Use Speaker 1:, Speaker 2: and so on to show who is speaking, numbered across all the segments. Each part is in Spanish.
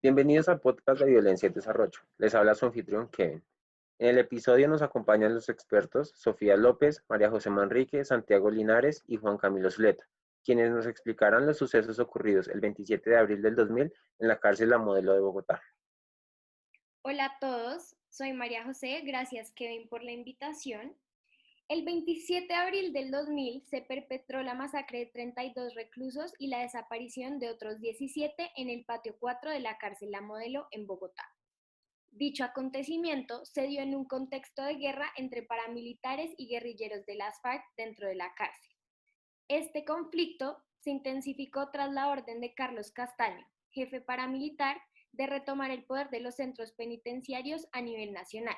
Speaker 1: Bienvenidos al podcast de Violencia y Desarrollo. Les habla su anfitrión Kevin. En el episodio nos acompañan los expertos Sofía López, María José Manrique, Santiago Linares y Juan Camilo Zuleta, quienes nos explicarán los sucesos ocurridos el 27 de abril del 2000 en la cárcel La Modelo de Bogotá.
Speaker 2: Hola a todos, soy María José, gracias Kevin por la invitación. El 27 de abril del 2000 se perpetró la masacre de 32 reclusos y la desaparición de otros 17 en el patio 4 de la cárcel La Modelo en Bogotá. Dicho acontecimiento se dio en un contexto de guerra entre paramilitares y guerrilleros de las FARC dentro de la cárcel. Este conflicto se intensificó tras la orden de Carlos Castaño, jefe paramilitar, de retomar el poder de los centros penitenciarios a nivel nacional.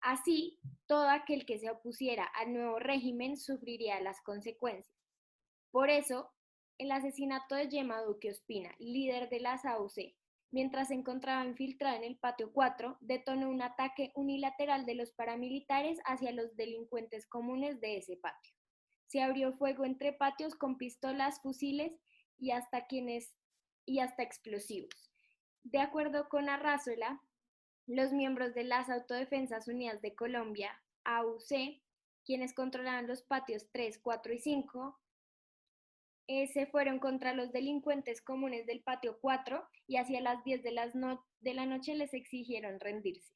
Speaker 2: Así, todo aquel que se opusiera al nuevo régimen sufriría las consecuencias. Por eso, el asesinato de Gemma Duque Ospina, líder de las AUC, mientras se encontraba infiltrada en el patio 4, detonó un ataque unilateral de los paramilitares hacia los delincuentes comunes de ese patio. Se abrió fuego entre patios con pistolas, fusiles y hasta explosivos. De acuerdo con Arrazola, los miembros de las Autodefensas Unidas de Colombia, AUC, quienes controlaban los patios 3, 4 y 5, se fueron contra los delincuentes comunes del patio 4 y hacia las 10 de la noche les exigieron rendirse.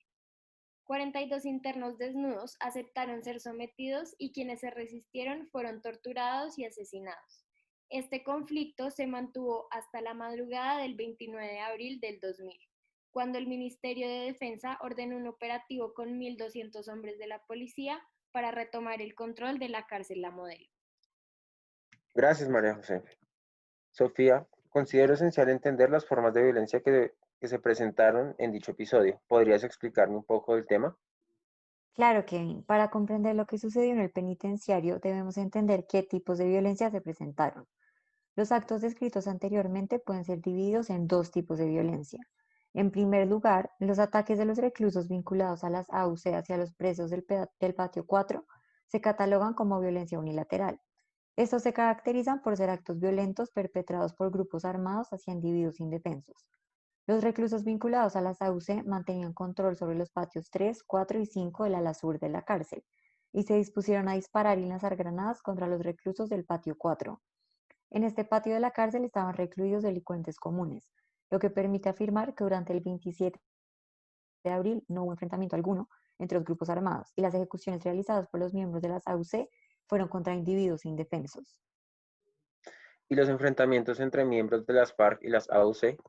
Speaker 2: 42 internos desnudos aceptaron ser sometidos y quienes se resistieron fueron torturados y asesinados. Este conflicto se mantuvo hasta la madrugada del 29 de abril del 2000, cuando el Ministerio de Defensa ordenó un operativo con 1.200 hombres de la policía para retomar el control de la cárcel La Modelo.
Speaker 1: Gracias, María José. Sofía, considero esencial entender las formas de violencia que se presentaron en dicho episodio. ¿Podrías explicarme un poco del tema?
Speaker 3: Claro, Kevin, para comprender lo que sucedió en el penitenciario debemos entender qué tipos de violencia se presentaron. Los actos descritos anteriormente pueden ser divididos en dos tipos de violencia. En primer lugar, los ataques de los reclusos vinculados a las AUC hacia los presos del patio 4 se catalogan como violencia unilateral. Estos se caracterizan por ser actos violentos perpetrados por grupos armados hacia individuos indefensos. Los reclusos vinculados a las AUC mantenían control sobre los patios 3, 4 y 5 del ala sur de la cárcel y se dispusieron a disparar y lanzar granadas contra los reclusos del patio 4. En este patio de la cárcel estaban recluidos delincuentes comunes, lo que permite afirmar que durante el 27 de abril no hubo enfrentamiento alguno entre los grupos armados y las ejecuciones realizadas por los miembros de las AUC fueron contra individuos indefensos.
Speaker 1: ¿Y los enfrentamientos entre miembros de las FARC y las AUC?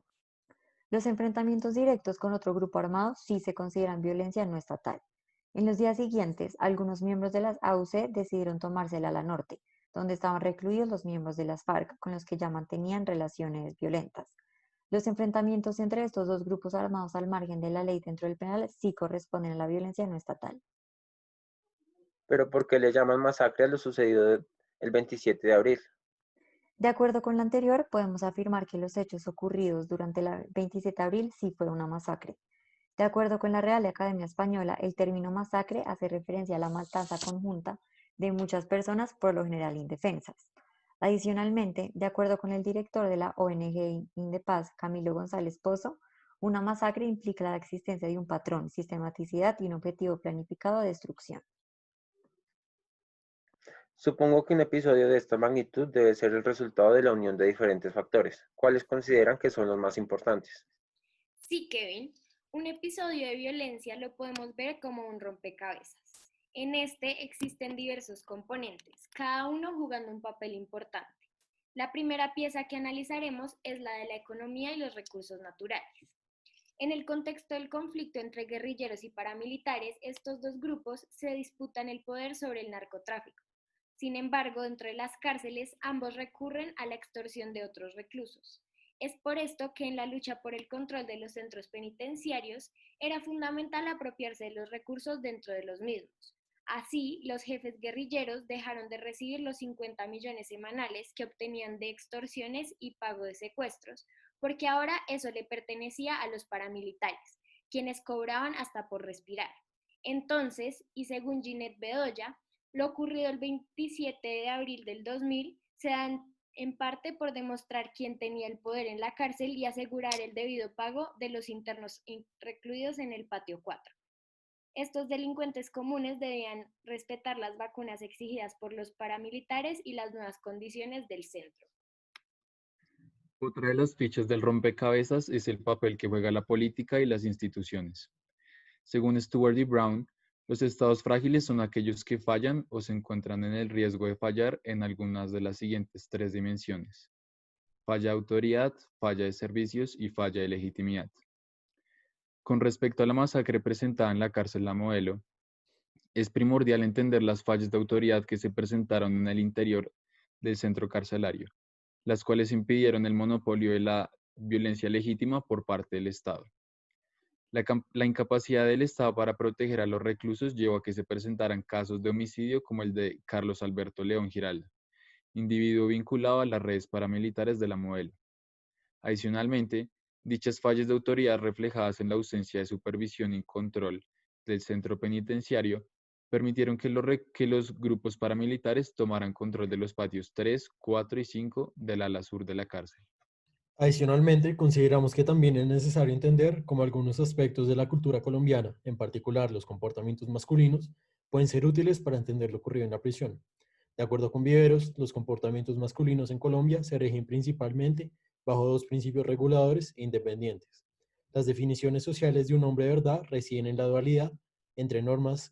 Speaker 3: Los enfrentamientos directos con otro grupo armado sí se consideran violencia no estatal. En los días siguientes, algunos miembros de las AUC decidieron tomarse el ala norte, donde estaban recluidos los miembros de las FARC, con los que ya mantenían relaciones violentas. Los enfrentamientos entre estos dos grupos armados al margen de la ley dentro del penal sí corresponden a la violencia no estatal.
Speaker 1: ¿Pero por qué le llaman masacre a lo sucedido el 27 de abril?
Speaker 3: De acuerdo con lo anterior, podemos afirmar que los hechos ocurridos durante el 27 de abril sí fue una masacre. De acuerdo con la Real Academia Española, el término masacre hace referencia a la matanza conjunta de muchas personas, por lo general indefensas. Adicionalmente, de acuerdo con el director de la ONG Indepaz, Camilo González Pozo, una masacre implica la existencia de un patrón, sistematicidad y un objetivo planificado de destrucción.
Speaker 1: Supongo que un episodio de esta magnitud debe ser el resultado de la unión de diferentes factores. ¿Cuáles consideran que son los más importantes?
Speaker 2: Sí, Kevin, un episodio de violencia lo podemos ver como un rompecabezas. En este existen diversos componentes, cada uno jugando un papel importante. La primera pieza que analizaremos es la de la economía y los recursos naturales. En el contexto del conflicto entre guerrilleros y paramilitares, estos dos grupos se disputan el poder sobre el narcotráfico. Sin embargo, dentro de las cárceles, ambos recurren a la extorsión de otros reclusos. Es por esto que en la lucha por el control de los centros penitenciarios era fundamental apropiarse de los recursos dentro de los mismos. Así, los jefes guerrilleros dejaron de recibir los 50 millones semanales que obtenían de extorsiones y pago de secuestros, porque ahora eso le pertenecía a los paramilitares, quienes cobraban hasta por respirar. Entonces, y según Ginette Bedoya, lo ocurrido el 27 de abril del 2000 se da en parte por demostrar quién tenía el poder en la cárcel y asegurar el debido pago de los internos recluidos en el patio 4. Estos delincuentes comunes debían respetar las vacunas exigidas por los paramilitares y las nuevas condiciones del centro.
Speaker 4: Otra de las fichas del rompecabezas es el papel que juega la política y las instituciones. Según Stuart y Brown, los estados frágiles son aquellos que fallan o se encuentran en el riesgo de fallar en algunas de las siguientes tres dimensiones: falla de autoridad, falla de servicios y falla de legitimidad. Con respecto a la masacre presentada en la cárcel La Modelo, es primordial entender las fallas de autoridad que se presentaron en el interior del centro carcelario, las cuales impidieron el monopolio de la violencia legítima por parte del Estado. La incapacidad del Estado para proteger a los reclusos llevó a que se presentaran casos de homicidio como el de Carlos Alberto León Giraldo, individuo vinculado a las redes paramilitares de La Modelo. Adicionalmente, dichas fallas de autoridad reflejadas en la ausencia de supervisión y control del centro penitenciario permitieron que los grupos paramilitares tomaran control de los patios 3, 4 y 5 del ala sur de la cárcel.
Speaker 5: Adicionalmente, consideramos que también es necesario entender cómo algunos aspectos de la cultura colombiana, en particular los comportamientos masculinos, pueden ser útiles para entender lo ocurrido en la prisión. De acuerdo con Viveros, los comportamientos masculinos en Colombia se rigen principalmente bajo dos principios reguladores e independientes. Las definiciones sociales de un hombre de verdad residen en la dualidad entre normas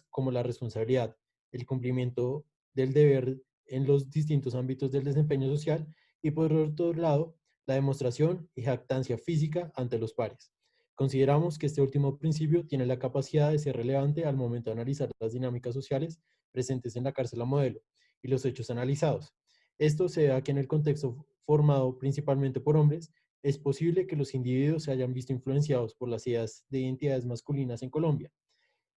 Speaker 5: como la responsabilidad, el cumplimiento del deber en los distintos ámbitos del desempeño social y por otro lado, la demostración y jactancia física ante los pares. Consideramos que este último principio tiene la capacidad de ser relevante al momento de analizar las dinámicas sociales presentes en la cárcel a modelo y los hechos analizados. Esto se da que en el contexto formado principalmente por hombres, es posible que los individuos se hayan visto influenciados por las ideas de identidades masculinas en Colombia,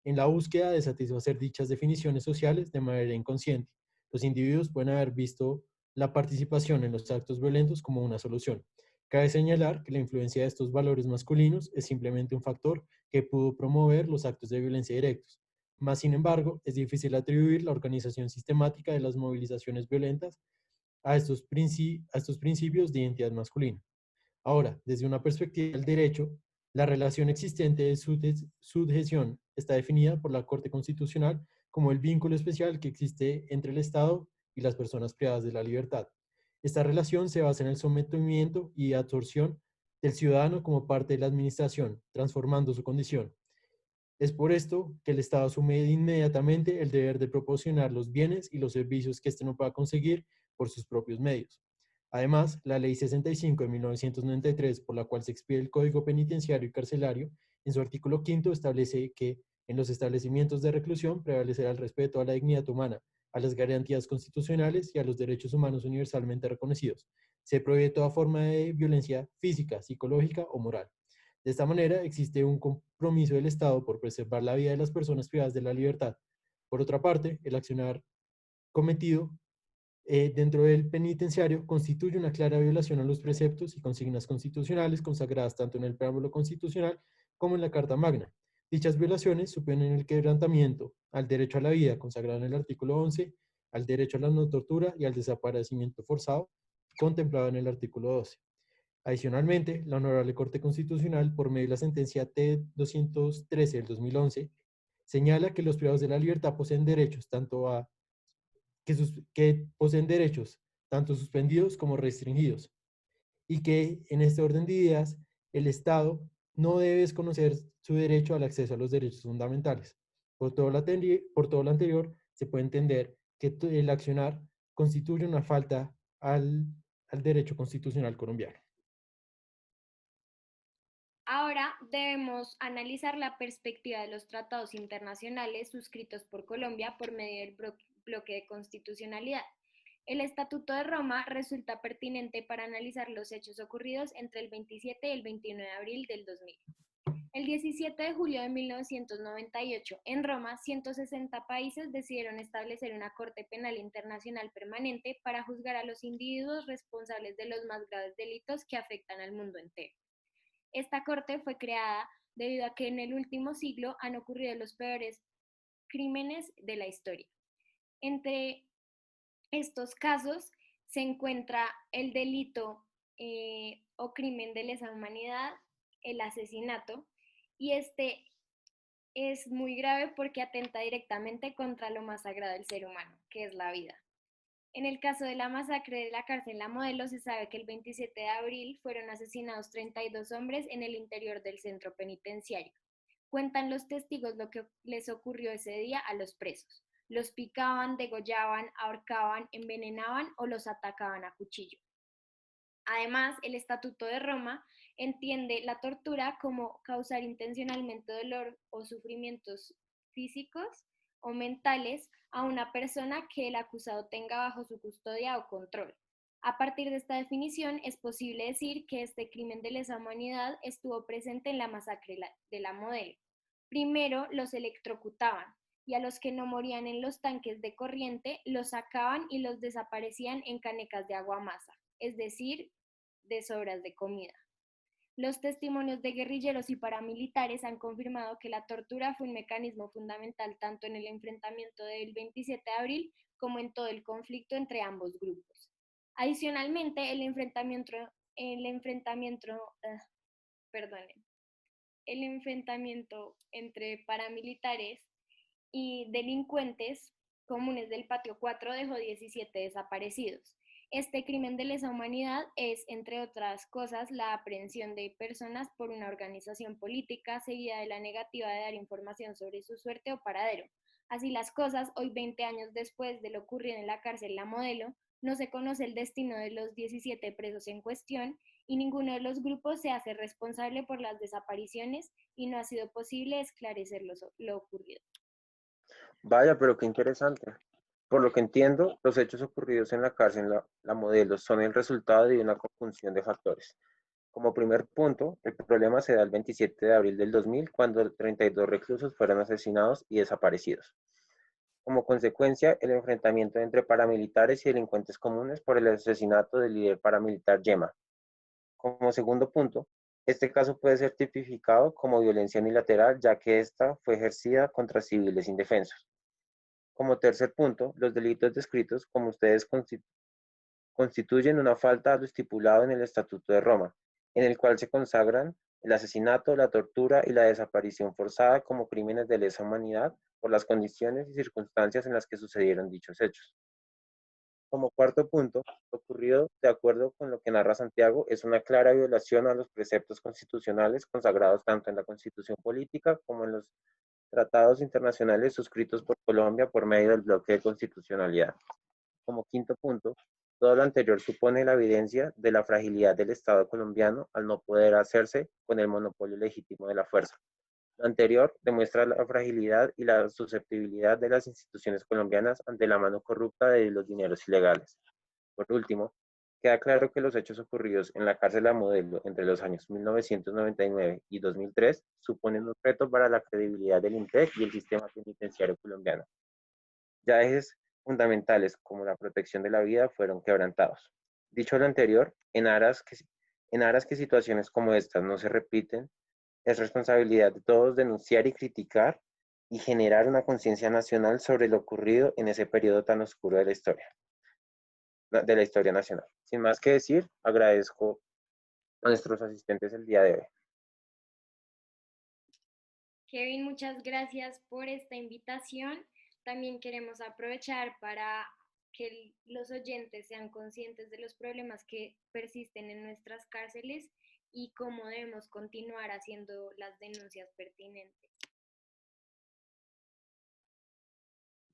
Speaker 5: en la búsqueda de satisfacer dichas definiciones sociales de manera inconsciente. Los individuos pueden haber visto la participación en los actos violentos como una solución. Cabe señalar que la influencia de estos valores masculinos es simplemente un factor que pudo promover los actos de violencia directos. Más sin embargo, es difícil atribuir la organización sistemática de las movilizaciones violentas a estos principios de identidad masculina. Ahora, desde una perspectiva del derecho, la relación existente de subjeción está definida por la Corte Constitucional como el vínculo especial que existe entre el Estado y las personas privadas de la libertad. Esta relación se basa en el sometimiento y absorción del ciudadano como parte de la administración, transformando su condición. Es por esto que el Estado asume inmediatamente el deber de proporcionar los bienes y los servicios que éste no pueda conseguir por sus propios medios. Además, la Ley 65 de 1993, por la cual se expide el Código Penitenciario y Carcelario, en su artículo 5 establece que en los establecimientos de reclusión prevalecerá el respeto a la dignidad humana, a las garantías constitucionales y a los derechos humanos universalmente reconocidos. Se prohíbe toda forma de violencia física, psicológica o moral. De esta manera, existe un compromiso del Estado por preservar la vida de las personas privadas de la libertad. Por otra parte, el accionar cometido dentro del penitenciario constituye una clara violación a los preceptos y consignas constitucionales consagradas tanto en el preámbulo constitucional como en la Carta Magna. Dichas violaciones suponen el quebrantamiento al derecho a la vida, consagrado en el artículo 11, al derecho a la no tortura y al desaparecimiento forzado, contemplado en el artículo 12. Adicionalmente, la Honorable Corte Constitucional, por medio de la sentencia T-213 del 2011, señala que los privados de la libertad poseen derechos que poseen derechos tanto suspendidos como restringidos, y que en este orden de ideas el Estado no debe desconocer su derecho al acceso a los derechos fundamentales. Por todo lo anterior, se puede entender que el accionar constituye una falta al derecho constitucional colombiano.
Speaker 2: Ahora debemos analizar la perspectiva de los tratados internacionales suscritos por Colombia por medio del bloque de constitucionalidad. El Estatuto de Roma resulta pertinente para analizar los hechos ocurridos entre el 27 y el 29 de abril del 2000. El 17 de julio de 1998, en Roma, 160 países decidieron establecer una Corte Penal Internacional permanente para juzgar a los individuos responsables de los más graves delitos que afectan al mundo entero. Esta corte fue creada debido a que en el último siglo han ocurrido los peores crímenes de la historia. Entre estos casos se encuentra el delito o crimen de lesa humanidad, el asesinato, y este es muy grave porque atenta directamente contra lo más sagrado del ser humano, que es la vida. En el caso de la masacre de la cárcel La Modelo, se sabe que el 27 de abril fueron asesinados 32 hombres en el interior del centro penitenciario. Cuentan los testigos lo que les ocurrió ese día a los presos. Los picaban, degollaban, ahorcaban, envenenaban o los atacaban a cuchillo. Además, el Estatuto de Roma entiende la tortura como causar intencionalmente dolor o sufrimientos físicos o mentales a una persona que el acusado tenga bajo su custodia o control. A partir de esta definición, es posible decir que este crimen de lesa humanidad estuvo presente en la masacre de La Modelo. Primero los electrocutaban y a los que no morían en los tanques de corriente los sacaban y los desaparecían en canecas de agua masa, es decir, de sobras de comida. Los testimonios de guerrilleros y paramilitares han confirmado que la tortura fue un mecanismo fundamental tanto en el enfrentamiento del 27 de abril como en todo el conflicto entre ambos grupos. Adicionalmente, el enfrentamiento entre paramilitares y delincuentes comunes del Patio 4 dejó 17 desaparecidos. Este crimen de lesa humanidad es, entre otras cosas, la aprehensión de personas por una organización política seguida de la negativa de dar información sobre su suerte o paradero. Así las cosas, hoy 20 años después de lo ocurrido en la cárcel La Modelo, no se conoce el destino de los 17 presos en cuestión y ninguno de los grupos se hace responsable por las desapariciones y no ha sido posible esclarecer lo ocurrido.
Speaker 1: Vaya, pero qué interesante. Por lo que entiendo, los hechos ocurridos en la cárcel La Modelo son el resultado de una conjunción de factores. Como primer punto, el problema se da el 27 de abril del 2000, cuando 32 reclusos fueron asesinados y desaparecidos. Como consecuencia, el enfrentamiento entre paramilitares y delincuentes comunes por el asesinato del líder paramilitar Yema. Como segundo punto, este caso puede ser tipificado como violencia unilateral, ya que esta fue ejercida contra civiles indefensos. Como tercer punto, los delitos descritos como ustedes constituyen una falta a lo estipulado en el Estatuto de Roma, en el cual se consagran el asesinato, la tortura y la desaparición forzada como crímenes de lesa humanidad por las condiciones y circunstancias en las que sucedieron dichos hechos. Como cuarto punto, lo ocurrido, de acuerdo con lo que narra Santiago, es una clara violación a los preceptos constitucionales consagrados tanto en la Constitución política como en los tratados internacionales suscritos por Colombia por medio del bloque de constitucionalidad. Como quinto punto, todo lo anterior supone la evidencia de la fragilidad del Estado colombiano al no poder hacerse con el monopolio legítimo de la fuerza. Lo anterior demuestra la fragilidad y la susceptibilidad de las instituciones colombianas ante la mano corrupta de los dineros ilegales. Por último, queda claro que los hechos ocurridos en la cárcel La Modelo entre los años 1999 y 2003 suponen un reto para la credibilidad del INPEC y el sistema penitenciario colombiano. Ya ejes fundamentales como la protección de la vida fueron quebrantados. Dicho lo anterior, en aras que situaciones como estas no se repiten, es responsabilidad de todos denunciar y criticar y generar una conciencia nacional sobre lo ocurrido en ese periodo tan oscuro de la historia nacional. Sin más que decir, agradezco a nuestros asistentes el día de hoy.
Speaker 2: Kevin, muchas gracias por esta invitación. También queremos aprovechar para que los oyentes sean conscientes de los problemas que persisten en nuestras cárceles y cómo debemos continuar haciendo las denuncias pertinentes.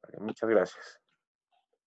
Speaker 1: Vale, muchas gracias.